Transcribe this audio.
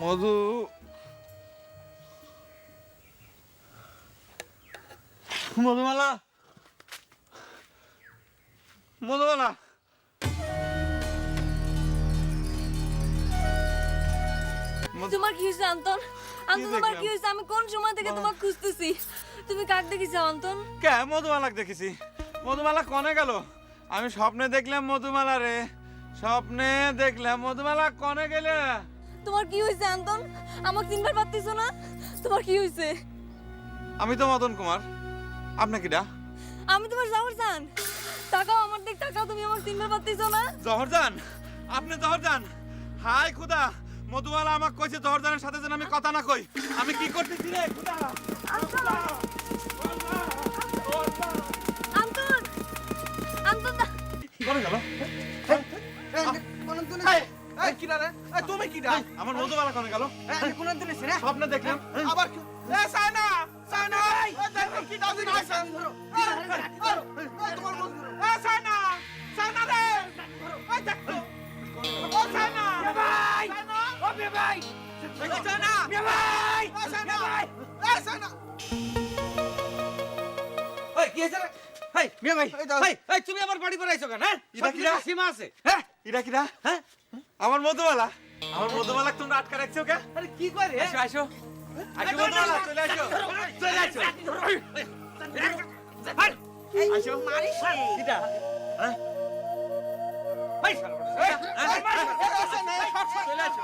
মধু মধুমালা মধুমালা তোমার কি হয়েছে অন্তন? তোমার কি হয়েছে? আমি কোন সময় থেকে তোমাকে খুঁজতেছি। তুমি কাক দেখিছো অন্তন? কে মধুমালাকে দেখেছি? মধুমালা কনে গেল? আমি স্বপ্নে দেখলাম মধুমালা রে, স্বপ্নে দেখলাম মধুমালা কনে গেলে? তোমার কি হয়েছে অন্তন? আমাকে চিনবার পারতেছো না? তোমার কি হয়েছে? আমি তো মদন কুমার। আপনি কিডা? আমি তোমার জহরজান। তাকাও আমার দিক, তাকাও। তুমি আমাকে চিনবার পারতেছো না? জহরজান? আপনি জহরজান? হাই খুদা, মধুমালা আমাকে কইছে জহরজানের সাথে যেন আমি কথা না কই। আমি কি করতেছি রে খুদা? অন্তন অন্তন কনে গেল? তুমি কিডা? আমার মধুমালা কনে গেল? কোন দিনেছ রে? স্বপ্নে দেখলাম। আবার সায়না সায়না কি দাও দিন আইছ তোমার বন্ধু সায়না সায়না রে ওই দেখো ও সায়না ভাই ও ভাই সায়না ভাই সায়না ভাই সায়না ওই কি হইছে রে? হেই মিয়া ভাই হেই তুমি আমার বাড়ি পরে আইছো কেন? হ্যাঁ এটা কি রে? সীমা আছে। হ্যাঁ এটা কিডা? হ্যাঁ আমার মধুমালা। আমার মধুমালা তোমরা আটকা রাখছো কে? আরে কি করে? আসো আসো আসো মধুমালা, চলে আসো চলে আসো আসো। মারিস কিডা? হ্যাঁ ভাই চলে আসো